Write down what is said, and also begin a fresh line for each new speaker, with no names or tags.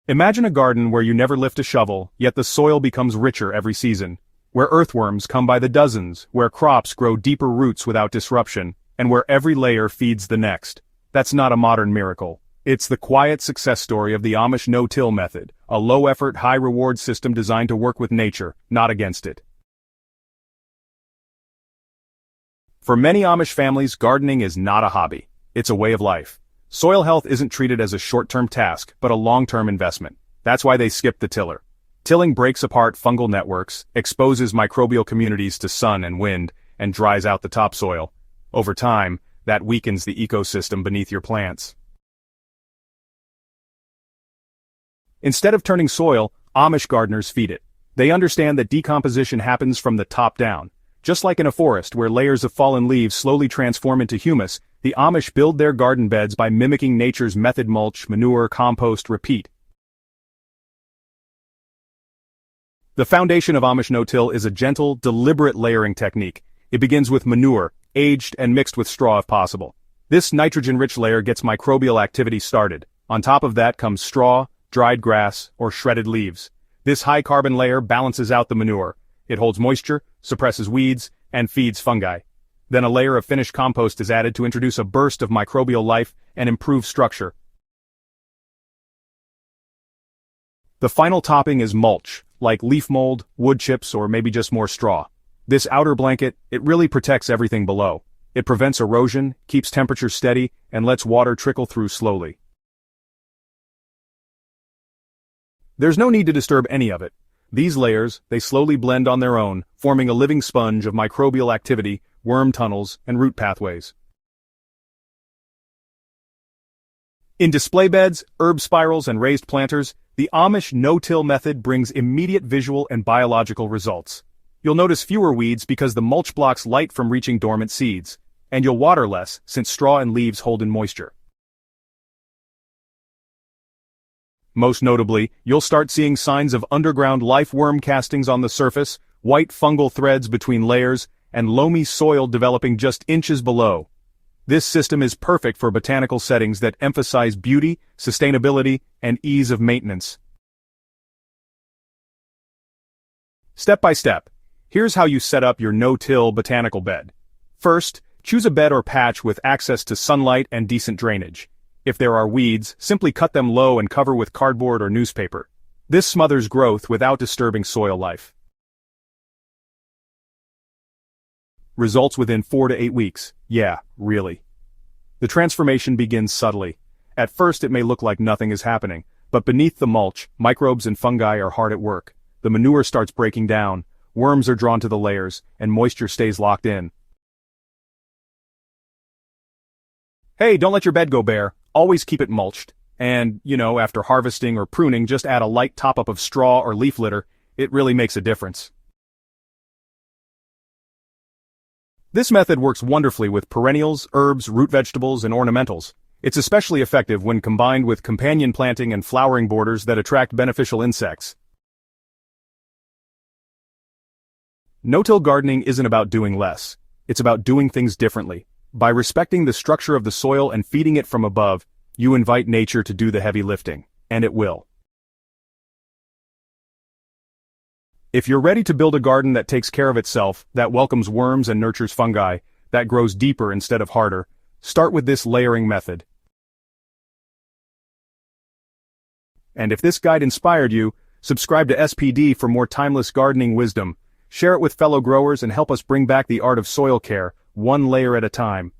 Imagine a garden where you never lift a shovel, yet the soil becomes richer every season. Where earthworms come by the dozens, where crops grow deeper roots without disruption, and where every layer feeds the next. That's not a modern miracle. It's the quiet success story of the Amish no-till method, a low-effort, high-reward system designed to work with nature, not against it. For many Amish families, gardening is not a hobby. It's a way of life. Soil health isn't treated as a short-term task, but a long-term investment. That's why they skip the tiller. Tilling breaks apart fungal networks, exposes microbial communities to sun and wind, and dries out the topsoil. Over time, that weakens the ecosystem beneath your plants. Instead of turning soil, Amish gardeners feed it. They understand that decomposition happens from the top down. Just like in a forest where layers of fallen leaves slowly transform into humus, the Amish build their garden beds by mimicking nature's method: mulch, manure, compost, repeat. The foundation of Amish no-till is a gentle, deliberate layering technique. It begins with manure, aged and mixed with straw if possible. This nitrogen-rich layer gets microbial activity started. On top of that comes straw, dried grass, or shredded leaves. This high-carbon layer balances out the manure. It holds moisture, suppresses weeds, and feeds fungi. Then a layer of finished compost is added to introduce a burst of microbial life and improve structure. The final topping is mulch, like leaf mold, wood chips, or maybe just more straw. This outer blanket, it really protects everything below. It prevents erosion, keeps temperature steady, and lets water trickle through slowly. There's no need to disturb any of it. These layers, they slowly blend on their own, forming a living sponge of microbial activity, worm tunnels, and root pathways. In display beds, herb spirals, and raised planters, the Amish no-till method brings immediate visual and biological results. You'll notice fewer weeds because the mulch blocks light from reaching dormant seeds, and you'll water less since straw and leaves hold in moisture. Most notably, you'll start seeing signs of underground life worm castings on the surface, white fungal threads between layers, and loamy soil developing just inches below. This system is perfect for botanical settings that emphasize beauty, sustainability, and ease of maintenance. Step by step, here's how you set up your no-till botanical bed. First, choose a bed or patch with access to sunlight and decent drainage. If there are weeds, simply cut them low and cover with cardboard or newspaper. This smothers growth without disturbing soil life. Results within 4 to 8 weeks. Yeah, really. The transformation begins subtly. At first it may look like nothing is happening, but beneath the mulch, microbes and fungi are hard at work. The manure starts breaking down, worms are drawn to the layers, and moisture stays locked in. Hey, don't let your bed go bare. Always keep it mulched. And, after harvesting or pruning, just add a light top-up of straw or leaf litter. It really makes a difference. This method works wonderfully with perennials, herbs, root vegetables, and ornamentals. It's especially effective when combined with companion planting and flowering borders that attract beneficial insects. No-till gardening isn't about doing less. It's about doing things differently. By respecting the structure of the soil and feeding it from above, you invite nature to do the heavy lifting, and it will. If you're ready to build a garden that takes care of itself, that welcomes worms and nurtures fungi, that grows deeper instead of harder, start with this layering method. And if this guide inspired you, subscribe to SPD for more timeless gardening wisdom. Share it with fellow growers and help us bring back the art of soil care, one layer at a time.